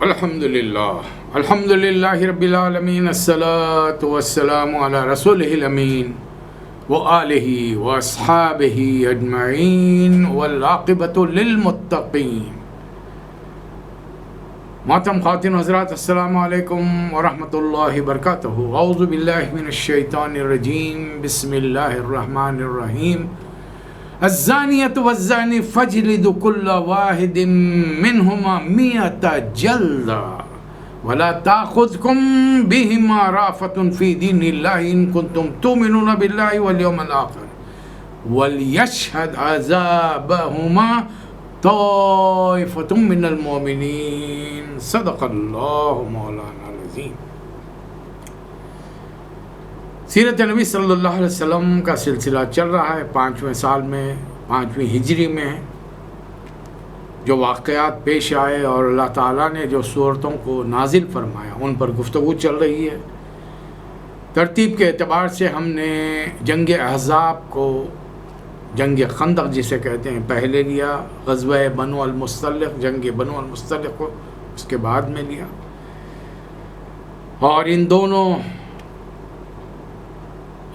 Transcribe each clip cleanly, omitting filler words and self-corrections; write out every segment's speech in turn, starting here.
الحمدللہ رب العالمین، الصلاۃ والسلام علی رسولہ الامین وآلہ واصحابہ اجمعین والعاقبۃ للمتقین۔ محترم خواتین و حضرات، السلام علیکم ورحمۃ اللہ وبرکاتہ۔ اعوذ باللہ من الشیطان الرجیم، بسم اللہ الرحمن الرحیم۔ الزانیۃ والزانی فاجلدوا کل واحد منہما 100 جلدہ ولا تأخذکم بہما رأفۃ فی دین اللہ ان کنتم تؤمنون باللہ والیوم الآخر ولیشہد عذابہما طائفۃ من المؤمنین۔ صدق اللہ مولانا العظیم۔ سیرت نبی صلی اللہ علیہ وسلم کا سلسلہ چل رہا ہے، 5ویں سال میں، 5ویں ہجری میں جو واقعات پیش آئے اور اللہ تعالیٰ نے جو صورتوں کو نازل فرمایا ان پر گفتگو چل رہی ہے۔ ترتیب کے اعتبار سے ہم نے جنگ احزاب کو، جنگ خندق جسے کہتے ہیں، پہلے لیا، غزوہ بنو المصطلق، جنگ بنو المصطلق کو اس کے بعد میں لیا، اور ان دونوں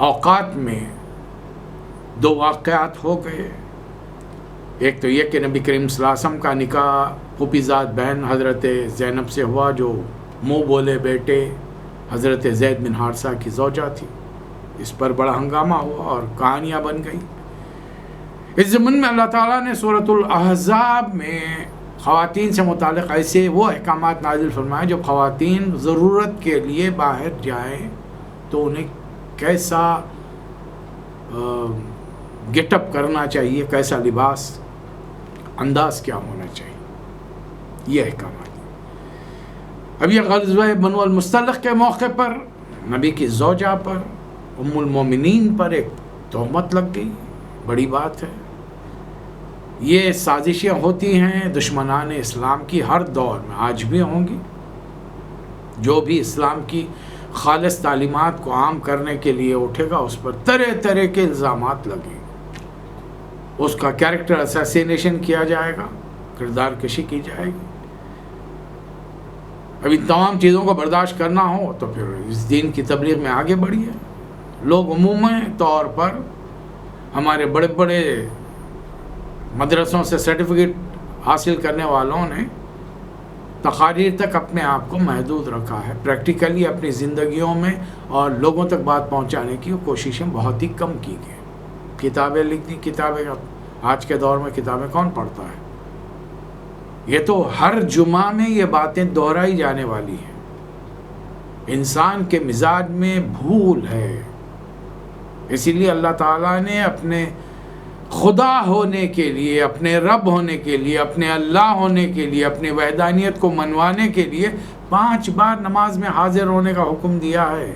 اوقات میں 2 واقعات ہو گئے۔ ایک تو یہ کہ نبی کریم صلی اللہ علیہ وسلم کا نکاح پھوپھی زاد بہن حضرت زینب سے ہوا، جو منہ بولے بیٹے حضرت زید بن حارثہ کی زوجہ تھی۔ اس پر بڑا ہنگامہ ہوا اور کہانیاں بن گئیں۔ اس ضمن میں اللہ تعالیٰ نے سورۃ الاحزاب میں خواتین سے متعلق ایسے وہ احکامات نازل فرمائے جو خواتین ضرورت کے لیے باہر جائیں تو انہیں کیسا گیٹ اپ کرنا چاہیے، کیسا لباس، انداز کیا ہونا چاہیے، یہ احکامات۔ اب یہ غزوہ بنو المصطلق کے موقع پر نبی کی زوجہ پر، ام المومنین پر ایک تہمت لگ گئی، بڑی بات ہے۔ یہ سازشیں ہوتی ہیں دشمنان اسلام کی، ہر دور میں آج بھی ہوں گی۔ جو بھی اسلام کی خالص تعلیمات کو عام کرنے کے لیے اٹھے گا اس پر طرح طرح کے الزامات لگیں گے، اس کا کیریکٹر اسیسینیشن کیا جائے گا، کردار کشی کی جائے گی۔ اب ان تمام چیزوں کو برداشت کرنا ہو تو پھر اس دین کی تبلیغ میں آگے بڑھیے۔ لوگ عمومی طور پر ہمارے بڑے بڑے مدرسوں سے سرٹیفکیٹ حاصل کرنے والوں نے تقاریر تک اپنے آپ کو محدود رکھا ہے، پریکٹیکلی اپنی زندگیوں میں اور لوگوں تک بات پہنچانے کی کوششیں بہت ہی کم کی گئی۔ کتابیں لکھ دی، کتابیں آج کے دور میں کتابیں کون پڑھتا ہے؟ یہ تو ہر جمعہ میں یہ باتیں دہرائی جانے والی ہیں۔ انسان کے مزاج میں بھول ہے، اسی لیے اللہ تعالیٰ نے اپنے خدا ہونے کے لیے، اپنے رب ہونے کے لیے، اپنے اللہ ہونے کے لیے، اپنی وحدانیت کو منوانے کے لیے 5 بار نماز میں حاضر ہونے کا حکم دیا ہے۔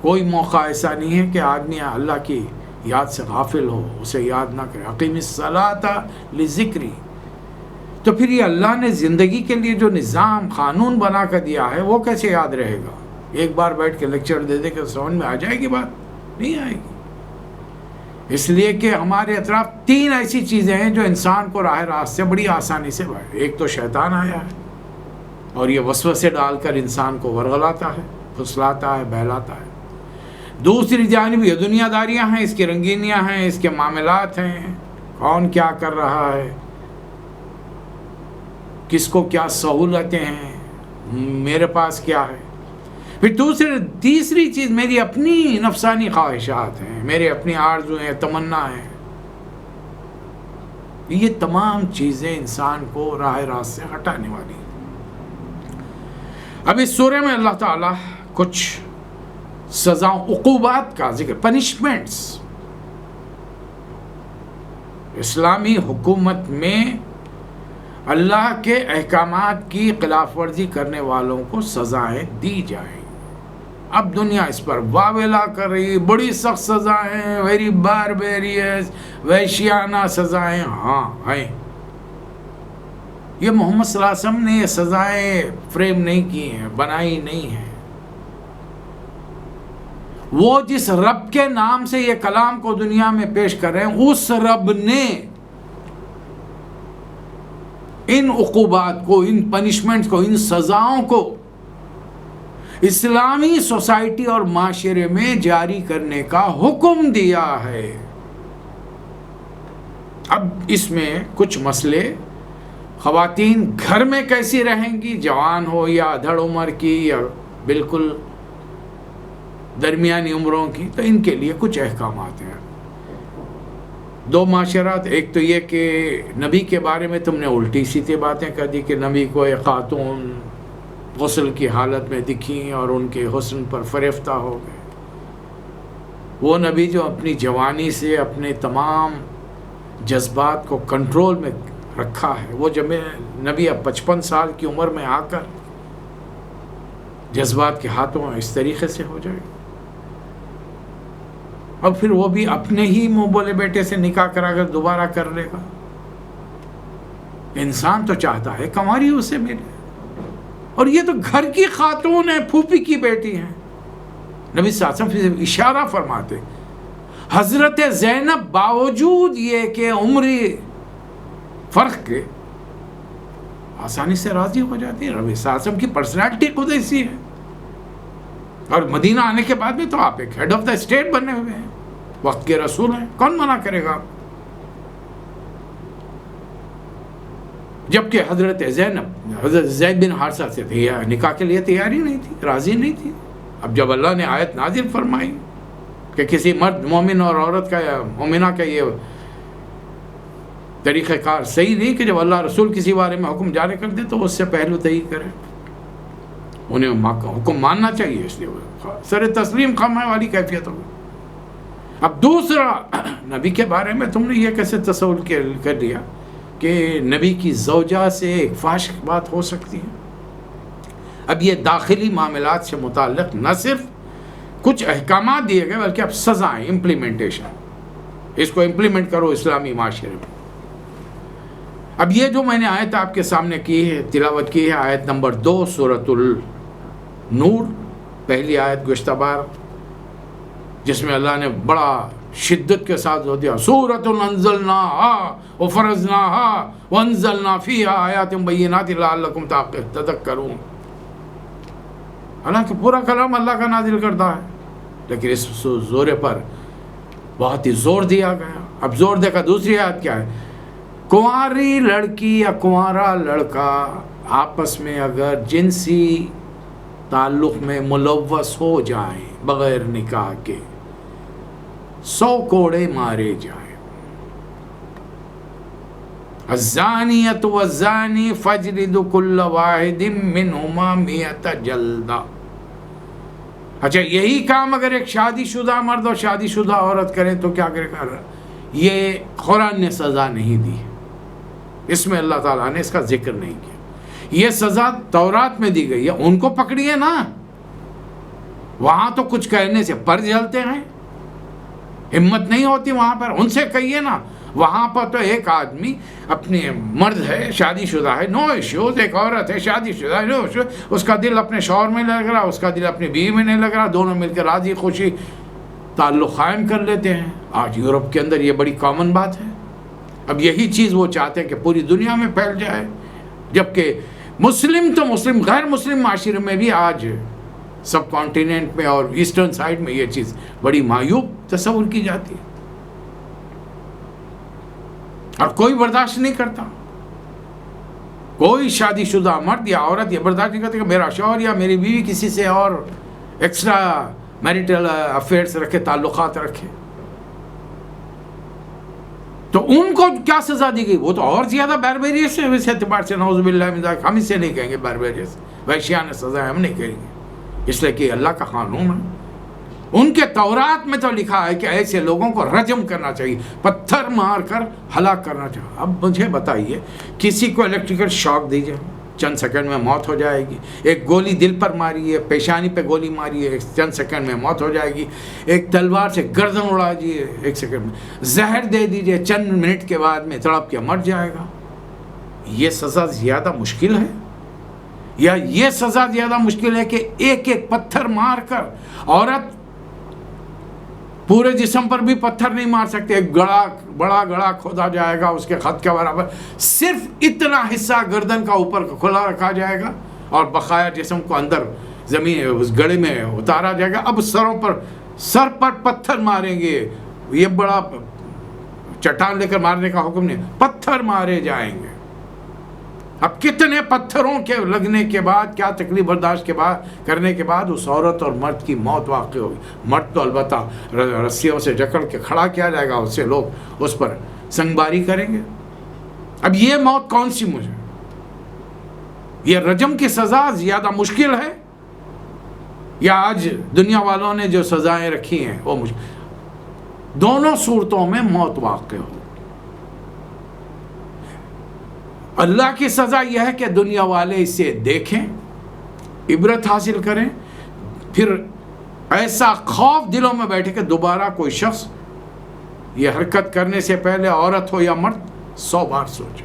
کوئی موقع ایسا نہیں ہے کہ آدمی اللہ کی یاد سے غافل ہو، اسے یاد نہ کرے۔ اقیم الصلاۃ لذکری۔ تو پھر یہ اللہ نے زندگی کے لیے جو نظام قانون بنا کر دیا ہے وہ کیسے یاد رہے گا؟ ایک بار بیٹھ کے لیکچر دے دے کہ سمجھ میں آ جائے گی بات؟ نہیں آئے گی۔ اس لیے کہ ہمارے اطراف 3 ایسی چیزیں ہیں جو انسان کو راہ راست سے بڑی آسانی سے ایک تو شیطان آیا ہے اور یہ وسوسے ڈال کر انسان کو ورغلاتا ہے، پھسلاتا ہے، بہلاتا ہے۔ دوسری جانب یہ دنیا داریاں ہیں، اس کی رنگینیاں ہیں، اس کے معاملات ہیں، کون کیا کر رہا ہے، کس کو کیا سہولتیں ہیں، میرے پاس کیا ہے۔ پھر تیسری چیز میری اپنی نفسانی خواہشات ہیں، میرے اپنی آرزو ہیں، تمنا ہیں۔ یہ تمام چیزیں انسان کو راہ راست سے ہٹانے والی ہیں۔ اب اس سورہ میں اللہ تعالیٰ کچھ سزا عقوبات کا ذکر، پنشمنٹس، اسلامی حکومت میں اللہ کے احکامات کی خلاف ورزی کرنے والوں کو سزائیں دی جائیں۔ اب دنیا اس پر واویلا کر رہی، بڑی سخت سزائیں، ویری باربیریس، وحشیانہ سزائیں، ہاں ہیں۔ یہ محمد صلی اللہ علیہ وسلم نے یہ سزائیں فریم نہیں کی ہیں، بنائی نہیں ہیں۔ وہ جس رب کے نام سے یہ کلام کو دنیا میں پیش کر رہے ہیں، اس رب نے ان عقوبات کو، ان پنشمنٹ کو، ان سزاؤں کو اسلامی سوسائٹی اور معاشرے میں جاری کرنے کا حکم دیا ہے۔ اب اس میں کچھ مسئلے، خواتین گھر میں کیسی رہیں گی، جوان ہو یا ادھڑ عمر کی یا بالکل درمیانی عمروں کی، تو ان کے لیے کچھ احکامات ہیں۔ دو معاشرات، ایک تو یہ کہ نبی کے بارے میں تم نے الٹی سیدھی باتیں کر دی کہ نبی کو ایک خاتون غسل کی حالت میں دکھیں اور ان کے حسن پر فریفتہ ہو گئے۔ وہ نبی جو اپنی جوانی سے اپنے تمام جذبات کو کنٹرول میں رکھا ہے، وہ جب نبی اب 55 سال کی عمر میں آ کر جذبات کے ہاتھوں اس طریقے سے ہو جائے، اور پھر وہ بھی اپنے ہی منہ بولے بیٹے سے نکاح کرا کر دوبارہ کر لے گا۔ انسان تو چاہتا ہے کنواری اسے ملے، اور یہ تو گھر کی خاتون ہے، پھوپھی کی بیٹی ہیں۔ نبی صلی اللہ علیہ وسلم اشارہ فرماتے، حضرت زینب باوجود یہ کہ عمری فرق کے آسانی سے راضی ہو جاتی ہے۔ نبی صلی اللہ علیہ وسلم کی پرسنالٹی خود ایسی ہے، اور مدینہ آنے کے بعد میں تو آپ ایک ہیڈ آف دا اسٹیٹ بنے ہوئے ہیں، وقت کے رسول ہیں، کون منع کرے گا؟ جبکہ حضرت زینب حضرت زید بن حارثہ سے نکاح کے لیے تیاری نہیں تھی، راضی نہیں تھی۔ اب جب اللہ نے آیت نازل فرمائی کہ کسی مرد مومن اور عورت کا یا مومنہ کا یہ طریقہ کار صحیح نہیں کہ جب اللہ رسول کسی بارے میں حکم جاری کر دے تو اس سے پہلو تہی کرے، انہیں حکم ماننا چاہیے، اس لیے سر تسلیم خامہ والی کیفیت ہوگی۔ اب دوسرا، نبی کے بارے میں تم نے یہ کیسے تصور کر لیا کہ نبی کی زوجہ سے ایک فحش بات ہو سکتی ہے؟ اب یہ داخلی معاملات سے متعلق نہ صرف کچھ احکامات دیے گئے بلکہ اب سزائیں، امپلیمنٹیشن، اس کو امپلیمنٹ کرو اسلامی معاشرے میں۔ اب یہ جو میں نے آیت آپ کے سامنے کی ہے، تلاوت کی ہے، آیت نمبر 2 سورۃ النور، پہلی آیت گزشتہ بار، جس میں اللہ نے بڑا شدت کے ساتھ ہو دیا، سورۃ انزلناها وفرضناها وانزلنا فیہا آیات بینات لعلکم تذکرون۔ حالانکہ پورا کلام اللہ کا نازل کردہ ہے، لیکن اس زورے پر بہت ہی زور دیا گیا۔ اب زور دے کر دوسری آیت کیا ہے؟ کنواری لڑکی یا کنوارا لڑکا آپس میں اگر جنسی تعلق میں ملوث ہو جائیں بغیر نکاح کے 100 کوڑے مارے جائیں۔ الزانیۃ والزانی فاجلدوا کل واحد منہما 100 جلدہ۔ اچھا، یہی کام اگر ایک شادی شدہ مرد اور شادی شدہ عورت کریں تو کیا کرے گا؟ یہ قرآن نے سزا نہیں دی، اس میں اللہ تعالیٰ نے اس کا ذکر نہیں کیا۔ یہ سزا تورات میں دی گئی ہے، ان کو پکڑیے نا، وہاں تو کچھ کہنے سے پر جلتے ہیں، ہمت نہیں ہوتی وہاں پر، ان سے کہیے نا۔ وہاں پر تو ایک آدمی اپنی مرد ہے، شادی شدہ ہے، نو ایشوز، ایک عورت ہے شادی شدہ ہے، نو ایشوز، اس کا دل اپنے شوہر میں لگ رہا، اس کا دل اپنی بیوی میں نہیں لگ رہا، دونوں مل کر راضی خوشی تعلق قائم کر لیتے ہیں۔ آج یورپ کے اندر یہ بڑی کامن بات ہے۔ اب یہی چیز وہ چاہتے ہیں کہ پوری دنیا میں پھیل جائے، جبکہ مسلم تو مسلم، غیر مسلم معاشرے میں بھی آج سب کانٹیننٹ میں اور ایسٹرن سائڈ میں یہ چیز بڑی معیوب تصور کی جاتی ہے، اور کوئی برداشت نہیں کرتا۔ کوئی شادی شدہ مرد یا عورت یہ برداشت نہیں کرتا کہ میرا شوہر یا میری بیوی کسی سے اور ایکسٹرا میریٹل افیئرس رکھے، تعلقات رکھے۔ تو ان کو کیا سزا دی گئی؟ وہ تو اور زیادہ باربیریس ہے اس اعتبار سے، نعوذ باللہ من ذالک۔ ہم اسے نہیں کہیں گے باربیریس، وحشیانہ سزا ہم نہیں کہیں گے، اس لیے کہ اللہ کا قانون ہے۔ ان کے تورات میں تو لکھا ہے کہ ایسے لوگوں کو رجم کرنا چاہیے، پتھر مار کر ہلاک کرنا چاہیے۔ اب مجھے بتائیے، کسی کو الیکٹریکل شاک دیجیے، چند سیکنڈ میں موت ہو جائے گی۔ ایک گولی دل پر ماری ہے، پیشانی پہ گولی ماری ہے، چند سیکنڈ میں موت ہو جائے گی۔ ایک تلوار سے گردن اڑا دیجیے، 1 سیکنڈ میں۔ زہر دے دیجیے، چند منٹ کے بعد میں تڑپ کے مر جائے گا۔ یہ سزا زیادہ مشکل ہے، یا یہ سزا زیادہ مشکل ہے کہ ایک ایک پتھر مار کر عورت پورے جسم پر بھی پتھر نہیں مار سکتے، ایک بڑا گڑھا کھودا جائے گا اس کے خط کے برابر، صرف اتنا حصہ گردن کا اوپر کھلا رکھا جائے گا اور بقایا جسم کو اندر زمین اس گڑھے میں اتارا جائے گا. اب سر پر پتھر ماریں گے، یہ بڑا چٹان لے کر مارنے کا حکم نہیں، پتھر مارے جائیں گے. اب کتنے پتھروں کے لگنے کے بعد، کیا تکلیف برداشت کرنے کے بعد اس عورت اور مرد کی موت واقع ہوگی. مرد تو البتہ رسیوں سے جکڑ کے کھڑا کیا جائے گا، اس سے لوگ اس پر سنگباری کریں گے. اب یہ موت کون سی مجھے؟ یہ رجم کی سزا زیادہ مشکل ہے یا آج دنیا والوں نے جو سزائیں رکھی ہیں وہ مشکل؟ دونوں صورتوں میں موت واقع ہو. اللہ کی سزا یہ ہے کہ دنیا والے اسے دیکھیں، عبرت حاصل کریں، پھر ایسا خوف دلوں میں بیٹھے کہ دوبارہ کوئی شخص یہ حرکت کرنے سے پہلے، عورت ہو یا مرد، 100 بار سوچے.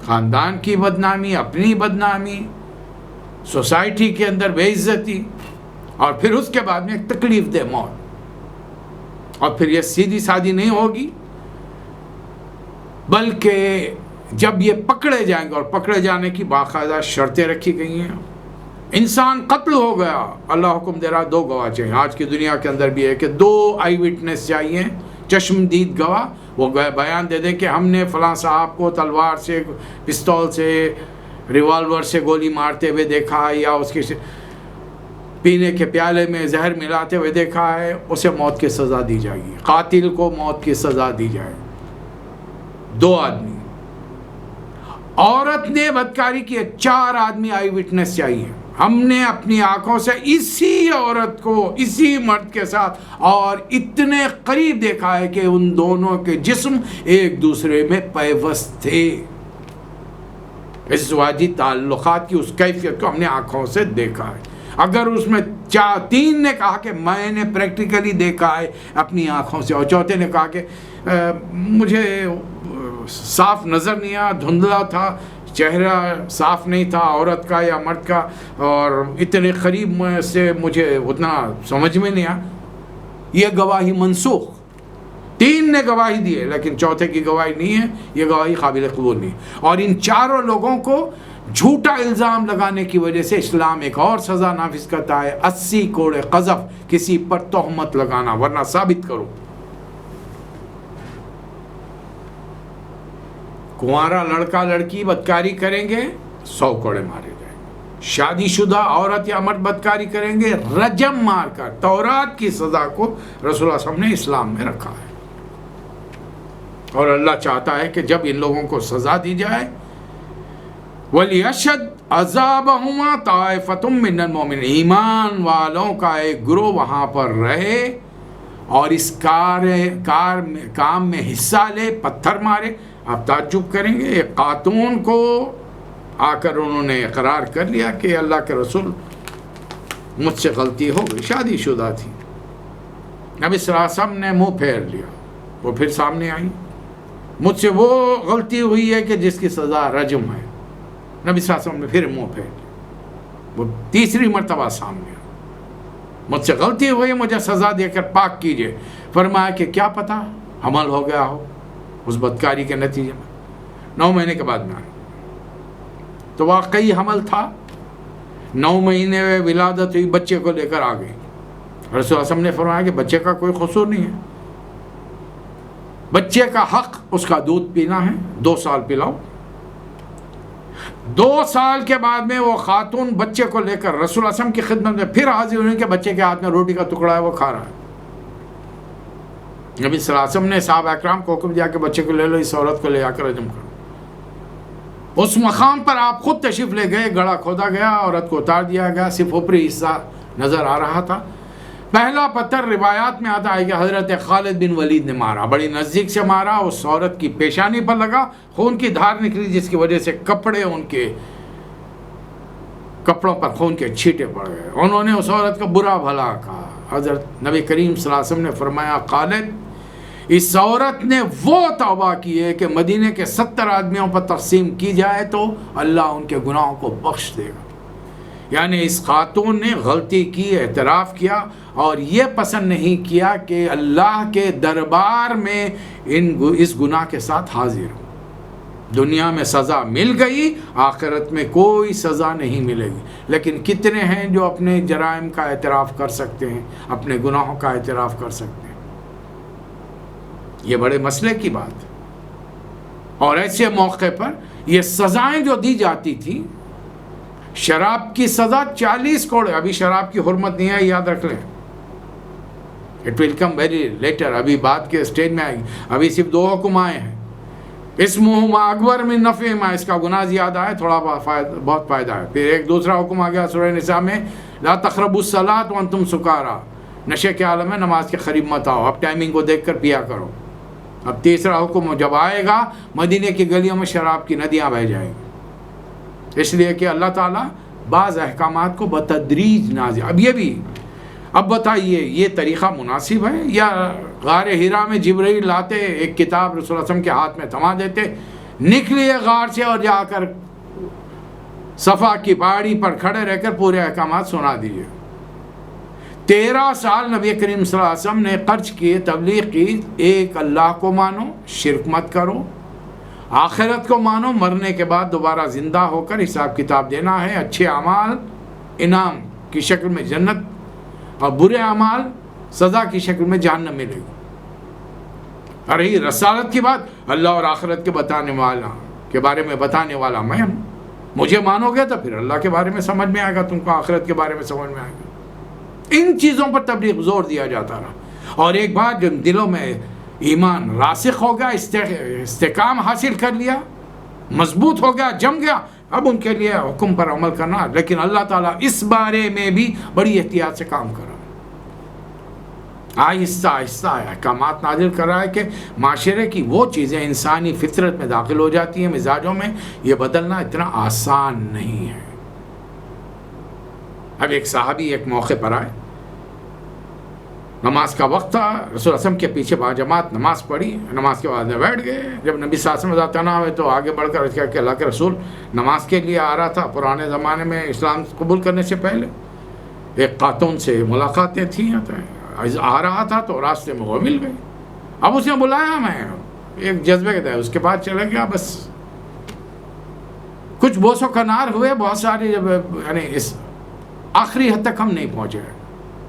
خاندان کی بدنامی، اپنی بدنامی، سوسائٹی کے اندر بے عزتی، اور پھر اس کے بعد میں ایک تکلیف دہ موت. اور پھر یہ سیدھی سادھی نہیں ہوگی، بلکہ جب یہ پکڑے جائیں گے، اور پکڑے جانے کی باقاعدہ شرطیں رکھی گئی ہیں. انسان قتل ہو گیا، اللہ حکم دے رہا 2 گواہ چاہیے. آج کی دنیا کے اندر بھی ہے کہ 2 آئی وٹنس چاہیے، چشمدید گواہ. وہ بیان دے دیں کہ ہم نے فلاں صاحب کو تلوار سے، پستول سے، ریوالور سے گولی مارتے ہوئے دیکھا ہے، یا اس کے پینے کے پیالے میں زہر ملاتے ہوئے دیکھا ہے. اسے موت کی سزا دی جائے گی، قاتل کو موت کی سزا دی جائے. 2 آدمی. عورت نے بدکاری کی، 4 آدمی آئی وٹنس چاہیے. ہم نے اپنی آنکھوں سے اسی عورت کو اسی مرد کے ساتھ اور اتنے قریب دیکھا ہے کہ ان دونوں کے جسم ایک دوسرے میں پیوست تھے. ازدواجی تعلقات کی اس کیفیت کو ہم نے آنکھوں سے دیکھا ہے. اگر اس میں 3 نے کہا کہ میں نے پریکٹیکلی دیکھا ہے اپنی آنکھوں سے، اور چوتھے نے کہا کہ مجھے صاف نظر نہیں آیا، دھندلا تھا، چہرہ صاف نہیں تھا عورت کا یا مرد کا، اور اتنے قریب سے مجھے اتنا سمجھ میں نہیں آیا، یہ گواہی منسوخ. 3 نے گواہی دی ہے لیکن چوتھے کی گواہی نہیں ہے، یہ گواہی قابل قبول نہیں. اور ان 4 لوگوں کو جھوٹا الزام لگانے کی وجہ سے اسلام ایک اور سزا نافذ کرتا ہے، 80 کوڑے قذف، کسی پر تہمت لگانا، ورنہ ثابت کرو. کنوارا لڑکا لڑکی بدکاری کریں گے، 100 کوڑے مارے جائیں گے. شادی شدہ عورت یا مرد بدکاری کریں گے، رجم مار کر. تورات کی سزا کو رسول اللہ صلی اللہ علیہ وسلم نے اسلام میں رکھا ہے. اور اللہ چاہتا ہے کہ جب ان لوگوں کو سزا دی جائے، وَلِيَشْهَدْ عَذَابَهُمَا طَائِفَةٌ مِّنَ الْمُؤْمِنِينَ، ایمان والوں کا ایک گروہ وہاں پر رہے اور اس کام میں حصہ لے، پتھر مارے. آپ تعجب کریں گے، ایک خاتون کو آ کر انہوں نے اقرار کر لیا کہ اللہ کے رسول مجھ سے غلطی ہو گئی، شادی شدہ تھی. نبی صلی اللہ علیہ وسلم نے منہ پھیر لیا. وہ پھر سامنے آئی، مجھ سے وہ غلطی ہوئی ہے کہ جس کی سزا رجم ہے. نبی صلی اللہ علیہ وسلم نے پھر منہ پھیر لیا. وہ تیسری مرتبہ سامنے آئی، مجھ سے غلطی ہوئی، مجھے سزا دے کر پاک کیجئے. فرمایا کہ کیا پتہ حمل ہو گیا ہو اس بدکاری کے نتیجے میں. 9 مہینے کے بعد میں آئی تو واقعی حمل تھا. 9 مہینے میں ولادت ہوئی، بچے کو لے کر آ گئی. رسول اللہ صلی اللہ علیہ وسلم نے فرمایا کہ بچے کا کوئی قصور نہیں ہے، بچے کا حق اس کا دودھ پینا ہے، 2 سال پلاؤ. 2 سال کے بعد میں وہ خاتون بچے کو لے کر رسول اللہ صلی اللہ علیہ وسلم کی خدمت میں پھر حاضر ہوئی کہ بچے کے ہاتھ میں روٹی کا ٹکڑا ہے، وہ کھا رہا ہے. نبی صلی اللہ علیہ وسلم نے صحابہ اکرام کو حکم دیا کہ بچے کو لے لو، اس عورت کو لے آ کر رجم کرو. اس مقام پر آپ خود تشریف لے گئے، گڑھا کھودا گیا، عورت کو اتار دیا گیا، صرف اوپری حصہ نظر آ رہا تھا. پہلا پتھر روایات میں آتا ہے کہ حضرت خالد بن ولید نے مارا، بڑی نزدیک سے مارا، اس عورت کی پیشانی پر لگا، خون کی دھار نکلی جس کی وجہ سے کپڑے، ان کے کپڑوں پر خون کے چھینٹے پڑ گئے. انہوں نے اس عورت کا برا بھلا کہا. حضرت نبی کریم صلی اللہ علیہ وسلم نے فرمایا، خالد، اس عورت نے وہ توبہ کی ہے کہ مدینے کے 70 آدمیوں پر تقسیم کی جائے تو اللہ ان کے گناہوں کو بخش دے گا. یعنی اس خاتون نے غلطی کی، اعتراف کیا اور یہ پسند نہیں کیا کہ اللہ کے دربار میں اس گناہ کے ساتھ حاضر ہوں۔ دنیا میں سزا مل گئی، آخرت میں کوئی سزا نہیں ملے گی۔ لیکن کتنے ہیں جو اپنے جرائم کا اعتراف کر سکتے ہیں، اپنے گناہوں کا اعتراف کر سکتے ہیں؟ یہ بڑے مسئلے کی بات ہے۔ اور ایسے موقع پر یہ سزائیں جو دی جاتی تھی، شراب کی سزا 40 کوڑے، ابھی شراب کی حرمت نہیں ہے، یاد رکھ لیں، it will come very later, ابھی بعد کے اسٹیج میں آئے گی۔ ابھی صرف 2 حکم آئے ہیں، اسمہما اکبر من نفعہما، اس کا گناہ زیادہ ہے، تھوڑا بہت فائدہ ہے۔ پھر ایک دوسرا حکم آ گیا سورہ نساء میں، لا تقربوا الصلاۃ وانتم سکارا، نشے کے عالم میں نماز کے قریب مت آؤ، اب ٹائمنگ کو دیکھ کر پیا کرو۔ اب تیسرا حکم جب آئے گا، مدینے کی گلیوں میں شراب کی ندیاں بہہ جائیں گی، اس لیے کہ اللہ تعالیٰ بعض احکامات کو بتدریج نازل۔ اب یہ بھی، اب بتائیے یہ طریقہ مناسب ہے؟ یا غار حرا میں جبرائیل لاتے، ایک کتاب رسول اللہ علیہ وسلم کے ہاتھ میں تھما دیتے، نکلیے غار سے اور جا کر صفا کی پہاڑی پر کھڑے رہ کر پورے احکامات سنا دیجیے۔ 13 سال نبی کریم صلی اللہ علیہ وسلم نے خرچ کیے، تبلیغ کی، ایک اللہ کو مانو، شرک مت کرو، آخرت کو مانو، مرنے کے بعد دوبارہ زندہ ہو کر حساب کتاب دینا ہے، اچھے اعمال انعام کی شکل میں جنت اور برے اعمال سزا کی شکل میں جہنم ملے گی۔ اور یہ رسالت کی بات، اللہ اور آخرت کے بارے میں بتانے والا میں ہوں، مجھے مانو گے تو پھر اللہ کے بارے میں سمجھ میں آئے گا، تم کو آخرت کے بارے میں سمجھ میں آئے گا۔ ان چیزوں پر تبلیغ زور دیا جاتا رہا، اور ایک بار جب دلوں میں ایمان راسخ ہو گیا، استحکام حاصل کر لیا، مضبوط ہو گیا، جم گیا، اب ان کے لیے حکم پر عمل کرنا۔ لیکن اللہ تعالیٰ اس بارے میں بھی بڑی احتیاط سے کام کر رہا ہے، آہستہ آہستہ احکامات نازل کر رہا ہے کہ معاشرے کی وہ چیزیں انسانی فطرت میں داخل ہو جاتی ہیں، مزاجوں میں، یہ بدلنا اتنا آسان نہیں ہے۔ اب ایک صحابی ایک موقع پر آئے، نماز کا وقت تھا، رسول اللہ علیہ وسلم کے پیچھے باجماعت نماز پڑھی، نماز کے بعد میں بیٹھ گئے۔ جب نبی صلی اللہ علیہ وسلم تنا ہوئے تو آگے بڑھ کر کہا کہ اللہ کے رسول نماز کے لیے آ رہا تھا، پرانے زمانے میں اسلام قبول کرنے سے پہلے ایک خاتون سے ملاقاتیں تھیں، آ رہا تھا تو راستے میں وہ مل گئی، اب اس نے بلایا، میں ایک جذبے کے تحت اس کے بعد چلا گیا، بس کچھ بوس و کنار ہوئے بہت سارے، جب یعنی اس آخری حد تک ہم نہیں پہنچے۔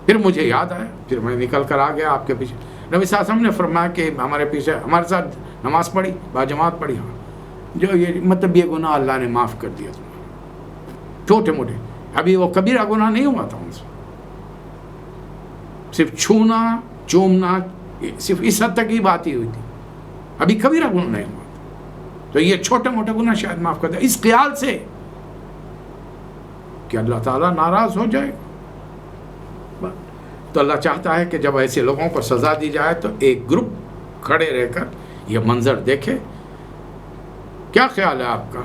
پھر مجھے یاد آیا، پھر میں نکل کر آ گیا آپ کے پیچھے۔ نبی صلی اللہ علیہ وسلم نے فرمایا کہ ہمارے پیچھے ہمارے ساتھ نماز پڑھی، باجماعت پڑھی، ہاں جو یہ مطلب یہ گناہ اللہ نے معاف کر دیا تمہارا، چھوٹے موٹے، ابھی وہ کبیرہ گناہ نہیں ہوا تھا ان سے، صرف چھونا چومنا صرف اس حد تک ہی بات ہی ہوئی تھی، ابھی کبیرہ گناہ نہیں ہوا تھا، تو یہ چھوٹے موٹے گناہ شاید معاف کر دیا، اس خیال سے کہ اللہ تعالیٰ ناراض ہو جائے۔ تو اللہ چاہتا ہے کہ جب ایسے لوگوں کو سزا دی جائے تو ایک گروپ کھڑے رہ کر یہ منظر دیکھے۔ کیا خیال ہے آپ کا؟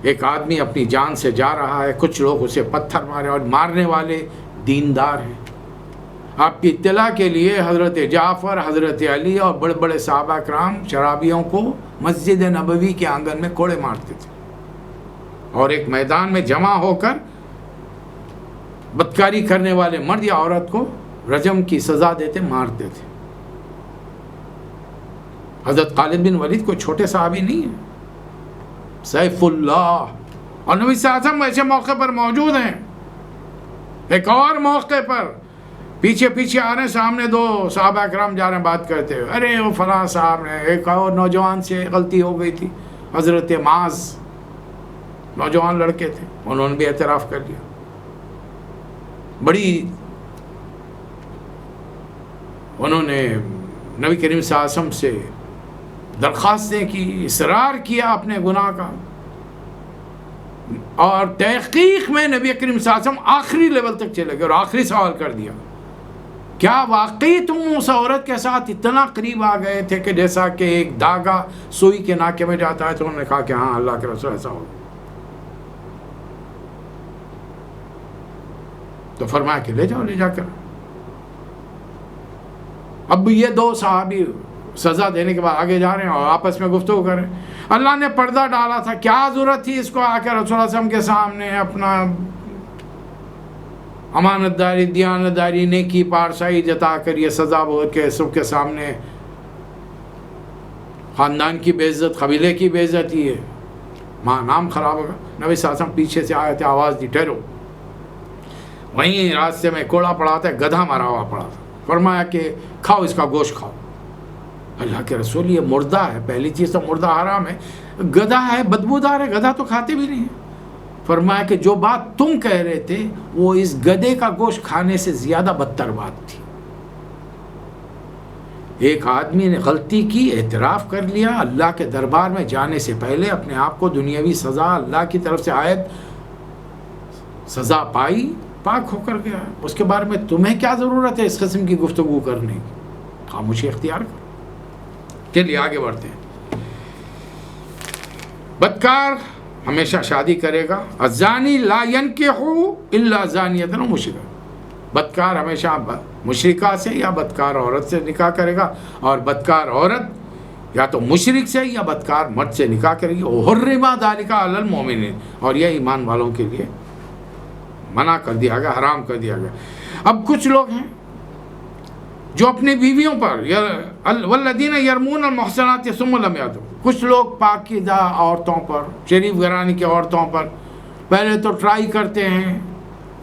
ایک آدمی اپنی جان سے جا رہا ہے، کچھ لوگ اسے پتھر مارے، اور مارنے والے دیندار ہیں۔ آپ کی اطلاع کے لیے حضرت جعفر، حضرت علی اور بڑے بڑے صحابہ کرام شرابیوں کو مسجد نبوی کے آنگن میں کوڑے مارتے تھے، اور ایک میدان میں جمع ہو کر بدکاری کرنے والے مرد یا عورت کو رجم کی سزا دیتے، مارتے تھے۔ حضرت خالد بن ولید کوئی چھوٹے صحابی نہیں ہے، سیف اللہ، اور نبی صلی اللہ علیہ وسلم ایسے موقع پر موجود ہیں۔ ایک اور موقع پر پیچھے پیچھے آ رہے ہیں، سامنے 2 صحابہ کرام جا رہے ہیں، بات کرتے ہوئے، ارے وہ فلاں صاحب نے، ایک اور نوجوان سے غلطی ہو گئی تھی، حضرت معاذ نوجوان لڑکے تھے، انہوں نے بھی اعتراف کر لیا۔ بڑی انہوں نے نبی کریم صلی اللہ علیہ وسلم سے درخواستیں کی، اصرار کیا اپنے گناہ کا، اور تحقیق میں نبی کریم صلی اللہ علیہ وسلم آخری لیول تک چلے گئے اور آخری سوال کر دیا، کیا واقعی تم اس عورت کے ساتھ اتنا قریب آ گئے تھے کہ جیسا کہ ایک دھاگا سوئی کے ناکے میں جاتا ہے؟ تو انہوں نے کہا کہ ہاں اللہ کے رسول ایسا ہو۔ تو فرمایا کہ لے جاؤ، لے جا کر۔ اب یہ 2 صحابی سزا دینے کے بعد آگے جا رہے ہیں اور آپس میں گفتگو کر رہے ہیں۔ اللہ نے پردہ ڈالا تھا، کیا ضرورت تھی اس کو آ کر رسول اللہ صلی اللہ علیہ وسلم کے سامنے اپنا امانت داری، دیانت داری، نیکی، پارسائی جتا کر یہ سزا بھگت کے سب کے سامنے خاندان کی بے عزت، قبیلے کی بے عزتی ہے، ماں نام خراب ہوگا۔ نبی صلی اللہ علیہ وسلم پیچھے سے آئے تھے، آواز دی ٹھہرو۔ وہیں راستے میں کوڑا پڑا تھا، گدھا مرا ہوا پڑا تھا، فرمایا کہ کھاؤ اس کا گوشت کھاؤ۔ اللہ کے رسول یہ مردہ ہے، پہلی چیز تو مردہ حرام ہے، گدھا ہے بدبودار ہے، گدھا تو کھاتے بھی نہیں ہیں۔ فرمایا کہ جو بات تم کہہ رہے تھے وہ اس گدھے کا گوشت کھانے سے زیادہ بدتر بات تھی۔ ایک آدمی نے غلطی کی، اعتراف کر لیا، اللہ کے دربار میں جانے سے پہلے اپنے آپ کو دنیاوی سزا اللہ کی طرف سے عائد سزا پائی، پاک ہو کر گیا۔ اس کے بارے میں تمہیں کیا ضرورت ہے اس قسم کی گفتگو کرنے کی؟ خاموشی اختیار کرو۔ چلیے آگے بڑھتے ہیں۔ بدکار ہمیشہ شادی کرے گا، الزانی لا ينکح الا زانیۃ و مشرکہ، بدکار ہمیشہ مشرکہ سے یا بدکار عورت سے نکاح کرے گا، اور بدکار عورت یا تو مشرک سے یا بدکار مرد سے نکاح کرے گی۔ وحرم ذلک علی المؤمنین، اور یہ ایمان والوں کے لیے منع کر دیا گیا، حرام کر دیا گیا۔ اب کچھ لوگ ہیں جو اپنی بیویوں پر والذین یرمون المحصنات ثم لم یاتوا، کچھ لوگ پاکیزہ عورتوں پر، شریف گھرانے کی عورتوں پر پہلے تو ٹرائی کرتے ہیں،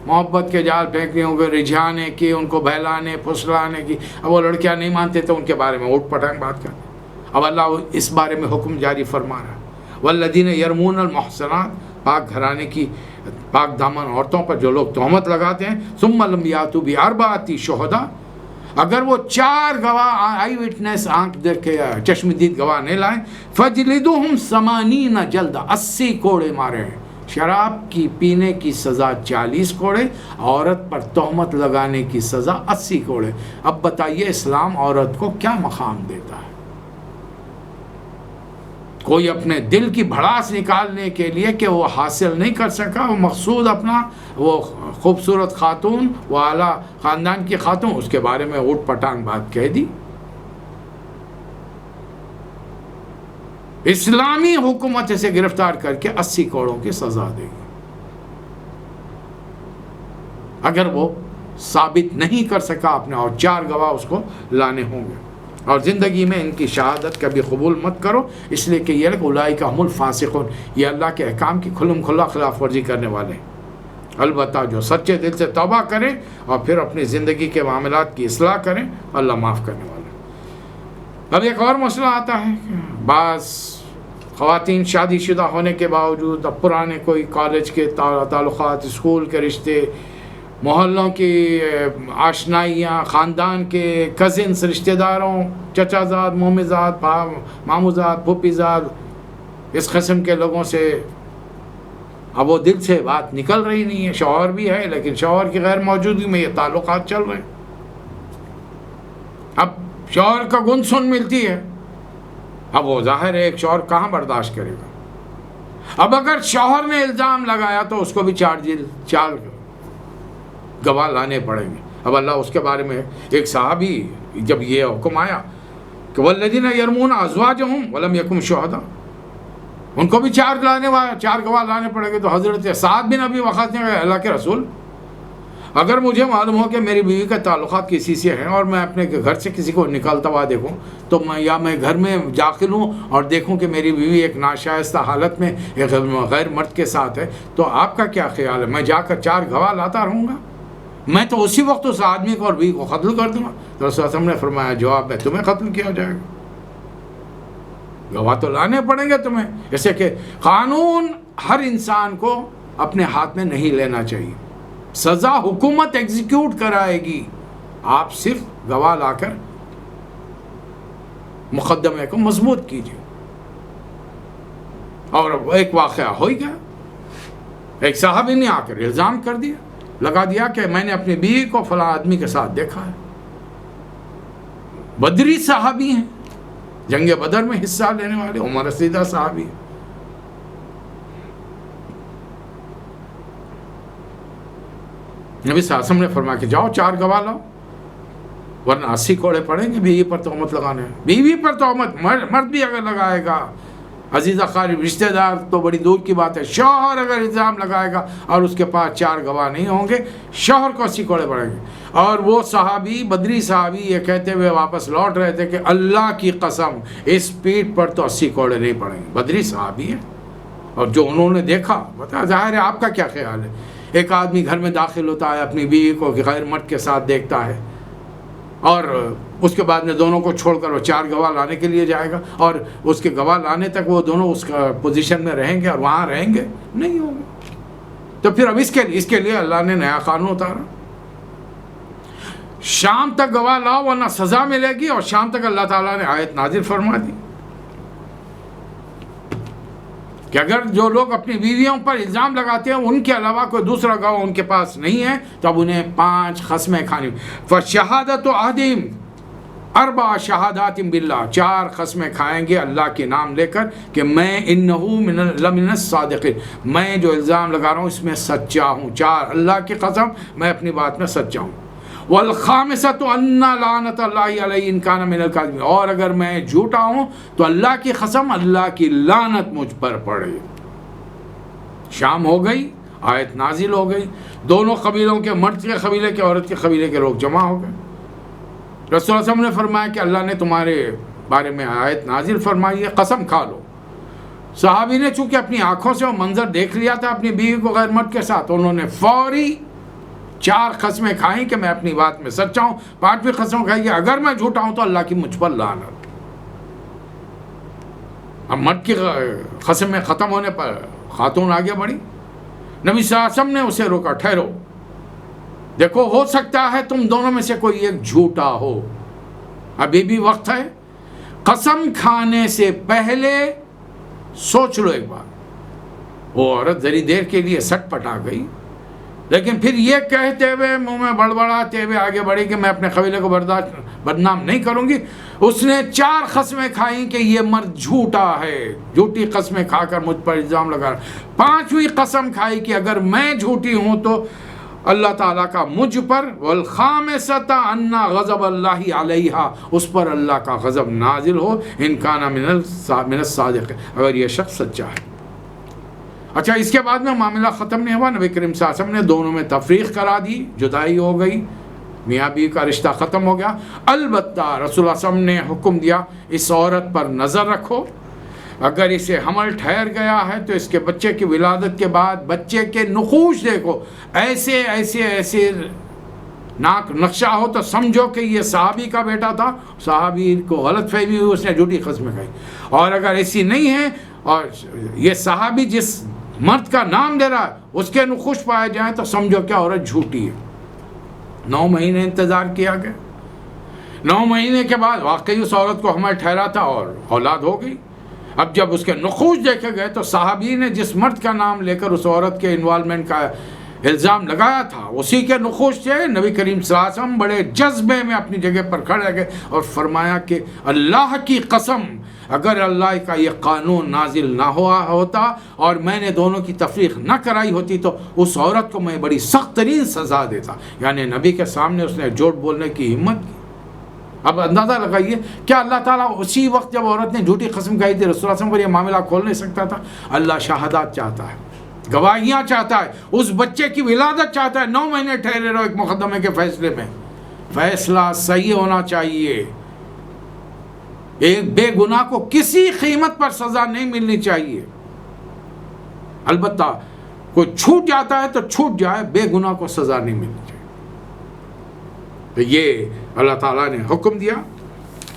محبت کے جال پھینکنے ہوں گے، رجھانے کی، ان کو بہلانے پھسلانے کی۔ اب وہ لڑکیاں نہیں مانتے تو ان کے بارے میں اوٹ پٹانگ بات کرتے۔ اب اللہ اس بارے میں حکم جاری فرما رہا ہے، والذین یرمون المحصنات، پاک گھرانے کی پاک دامن عورتوں پر جو لوگ تہمت لگاتے ہیں، ثم لم یاتوا باربعۃ شہداء، اگر وہ 4 گواہ آئی وٹنس، آنکھ دیکھ کے چشم دید گواہ نہیں لائیں، فجلدوہم 80 جلدہ، 80 کوڑے مارے ہیں۔ شراب کی پینے کی سزا 40 کوڑے، عورت پر تہمت لگانے کی سزا 80 کوڑے۔ اب بتائیے اسلام عورت کو کیا مقام دیتا ہے؟ کوئی اپنے دل کی بھڑاس نکالنے کے لیے کہ وہ حاصل نہیں کر سکا وہ مقصود اپنا، وہ خوبصورت خاتون، وہ اعلیٰ خاندان کی خاتون، اس کے بارے میں اوٹ پٹانگ بات کہہ دی۔ اسلامی حکومت اسے گرفتار کر کے 80 کوڑوں کی سزا دے گی اگر وہ ثابت نہیں کر سکا اپنے، اور 4 گواہ اس کو لانے ہوں گے۔ اور زندگی میں ان کی شہادت کبھی قبول مت کرو، اس لیے کہ یہ لوگ اولئک هم الفاسقون، یہ اللہ کے احکام کی کھلم کھلا خلاف ورزی کرنے والے ہیں۔ البتہ جو سچے دل سے توبہ کریں اور پھر اپنی زندگی کے معاملات کی اصلاح کریں، اللہ معاف کرنے والا ہے۔ اب ایک اور مسئلہ آتا ہے کہ بعض خواتین شادی شدہ ہونے کے باوجود اب پرانے کوئی کالج کے تعلقات، اسکول کے رشتے، محلوں کی آشنائیاں، خاندان کے کزنس، رشتہ داروں، چچا زاد، مومی زاد، مامو زاد، پھوپھی زاد، اس قسم کے لوگوں سے اب وہ دل سے بات نکل رہی نہیں ہے۔ شوہر بھی ہے لیکن شوہر کی غیر موجودگی میں یہ تعلقات چل رہے ہیں۔ اب شوہر کا گن سن ملتی ہے، اب وہ ظاہر ہے ایک شوہر کہاں برداشت کرے گا۔ اب اگر شوہر نے الزام لگایا تو اس کو بھی 4 گواہ لانے پڑیں گے۔ اب اللہ اس کے بارے میں، ایک صحابی جب یہ حکم آیا کہ والذین یرمون ازواجہم ولم یکن شہداء، ان کو بھی 4 گواہ لانے پڑیں گے، تو حضرت سعد بن ابی وقاص نے کہا اللہ کے رسول، اگر مجھے معلوم ہو کہ میری بیوی کے تعلقات کسی سے ہیں اور میں اپنے گھر سے کسی کو نکلتا ہوا دیکھوں تو میں گھر میں داخل ہوں اور دیکھوں کہ میری بیوی ایک ناشائستہ حالت میں ایک غیر مرد کے ساتھ ہے، تو آپ کا کیا خیال ہے؟ میں جا کر 4 گواہ لاتا رہوں گا؟ میں تو اسی وقت اس آدمی کو اور بیوی کو قتل کر دوں گا۔ تو رسول اللہ نے فرمایا جواب میں تمہیں قتل کیا جائے گا، گواہ تو لانے پڑیں گے تمہیں۔ جیسے کہ قانون ہر انسان کو اپنے ہاتھ میں نہیں لینا چاہیے، سزا حکومت ایگزیکیوٹ کرائے گی، آپ صرف گواہ لا کر مقدمے کو مضبوط کیجیے۔ اور ایک واقعہ ہو ہی گیا، ایک صحابی نے آ کر الزام کر دیا، لگا دیا کہ میں نے اپنی بیوی کو فلاں آدمی کے ساتھ دیکھا ہے۔ بدری صحابی ہیں، جنگ بدر میں حصہ لینے والے، عمر رسیدہ صحابی ہیں۔ نبی صلی اللہ علیہ وسلم نے فرمایا کہ جاؤ 4 گواہ لاؤ ورنہ 80 کوڑے پڑیں گے بیوی پر تہمت لگانے۔ بیوی پر تہمت، مرد بھی اگر لگائے گا عزیز اقارب رشتہ دار تو بڑی دور کی بات ہے، شوہر اگر الزام لگائے گا اور اس کے پاس 4 گواہ نہیں ہوں گے، شوہر کو 80 کوڑے پڑیں گے۔ اور وہ صحابی، بدری صحابی، یہ کہتے ہوئے واپس لوٹ رہے تھے کہ اللہ کی قسم اس پیٹھ پر تو 80 کوڑے نہیں پڑیں گے۔ بدری صحابی ہیں، اور جو انہوں نے دیکھا، بتا ظاہر ہے آپ کا کیا خیال ہے؟ ایک آدمی گھر میں داخل ہوتا ہے، اپنی بیوی کو غیر مرد کے ساتھ دیکھتا ہے، اور اس کے بعد میں دونوں کو چھوڑ کر وہ 4 گواہ لانے کے لیے جائے گا، اور اس کے گواہ لانے تک وہ دونوں اس پوزیشن میں رہیں گے اور وہاں رہیں گے؟ نہیں ہوں گے۔ تو پھر اب اس کے لیے اللہ نے نیا قانون اتارا، شام تک گواہ لاؤ ورنہ سزا ملے گی، اور شام تک اللہ تعالیٰ نے آیت نازل فرما دی کہ اگر جو لوگ اپنی بیویوں پر الزام لگاتے ہیں ان کے علاوہ کوئی دوسرا گواہ ان کے پاس نہیں ہے تو اب انہیں 5 قسمیں کھانی۔ فشہادت احدہم 4 شہادات باللہ، 4 قسمیں کھائیں گے اللہ کے نام لے کر کہ میں انہو لمن الصادقین، میں جو الزام لگا رہا ہوں اس میں سچا ہوں، 4 اللہ کی قسم میں اپنی بات میں سچا ہوں۔ والخامسۃ ان لعنت اللہ علیہ ان کان من الکاذبین، اور اگر میں جھوٹا ہوں تو اللہ کی قسم اللہ کی لعنت مجھ پر پڑے۔ شام ہو گئی، آیت نازل ہو گئی، دونوں قبیلوں کے، مرد کے قبیلے کے، عورت کے قبیلے کے لوگ جمع ہو گئے۔ رسول اللہ صلی اللہ علیہ وسلم نے فرمایا کہ اللہ نے تمہارے بارے میں آیت نازل فرمائی ہے، قسم کھا لو۔ صحابی نے چونکہ اپنی آنکھوں سے وہ منظر دیکھ لیا تھا اپنی بیوی کو غیر مرد کے ساتھ، انہوں نے فوری 4 قسمیں کھائیں کہ میں اپنی بات میں سچا ہوں، 5ویں قسم کھائی کہ اگر میں جھوٹا ہوں تو اللہ کی مجھ پر لعنت۔ اب مرد کی قسمیں ختم ہونے پر خاتون آگے بڑھی، نبی صلی اللہ علیہ وسلم نے اسے روکا، ٹھہرو، دیکھو ہو سکتا ہے تم دونوں میں سے کوئی ایک جھوٹا ہو، ابھی بھی وقت ہے، قسم کھانے سے پہلے سوچ لو ایک بار۔ وہ عورت ذری دیر کے لیے سٹ پٹ آ گئی، لیکن پھر یہ کہتے ہوئے منہ میں بڑبڑاتے ہوئے آگے بڑھی کہ میں اپنے قبیلے کو بدنام نہیں کروں گی۔ اس نے 4 قسمیں کھائیں کہ یہ مرد جھوٹا ہے، جھوٹی قسمیں کھا کر مجھ پر الزام لگا رہا۔ 5ویں قسم کھائی کہ اگر میں جھوٹی ہوں تو اللہ تعالیٰ کا مجھ پر، والخامسۃ ان غضب اللہ علیہا، اس پر اللہ کا غضب نازل ہو، ان کان من الصادق، اگر یہ شخص سچا ہے۔ اچھا، اس کے بعد میں معاملہ ختم نہیں ہوا، نبی کریم صلی اللہ علیہ وسلم نے دونوں میں تفریق کرا دی، جدائی ہو گئی، میاں بیوی کا رشتہ ختم ہو گیا۔ البتہ رسول اللہ صلی اللہ علیہ وسلم نے حکم دیا اس عورت پر نظر رکھو، اگر اسے حمل ٹھہر گیا ہے تو اس کے بچے کی ولادت کے بعد بچے کے نقوش دیکھو، ایسے ایسے ایسے ناک نقشہ ہو تو سمجھو کہ یہ صحابی کا بیٹا تھا، صحابی کو غلط فہمی ہوئی، اس نے جھوٹی قسمیں کھائی۔ اور اگر ایسی نہیں ہے اور یہ صحابی جس مرد کا نام دے رہا ہے اس کے نقوش پائے جائیں تو سمجھو کیا عورت جھوٹی ہے۔ 9 مہینے انتظار کیا گیا، 9 مہینے کے بعد واقعی اس عورت کو حمل ٹھہرا تھا اور اولاد ہو گئی۔ اب جب اس کے نقوش دیکھے گئے تو صحابی نے جس مرد کا نام لے کر اس عورت کے انوالومنٹ کا الزام لگایا تھا اسی کے نقوش سے نبی کریم صلی اللہ علیہ وسلم بڑے جذبے میں اپنی جگہ پر کھڑے گئے اور فرمایا کہ اللہ کی قسم اگر اللہ کا یہ قانون نازل نہ ہوا ہوتا اور میں نے دونوں کی تفریق نہ کرائی ہوتی تو اس عورت کو میں بڑی سخت ترین سزا دیتا۔ یعنی نبی کے سامنے اس نے جھوٹ بولنے کی ہمت کی۔ اب اندازہ لگائیے کیا اللہ تعالیٰ اسی وقت جب عورت نے جھوٹی قسم کھائی تھی رسول اللہ صلی اللہ علیہ وسلم پر یہ معاملہ کھول نہیں سکتا تھا؟ اللہ شہادات چاہتا ہے، گواہیاں چاہتا ہے، اس بچے کی ولادت چاہتا ہے۔ 9 مہینے ٹھہرے رہو ایک مقدمے کے فیصلے میں، فیصلہ صحیح ہونا چاہیے، ایک بے گناہ کو کسی قیمت پر سزا نہیں ملنی چاہیے۔ البتہ کوئی چھوٹ جاتا ہے تو چھوٹ جائے، بے گناہ کو سزا نہیں ملنی چاہیے۔ تو یہ اللہ تعالیٰ نے حکم دیا۔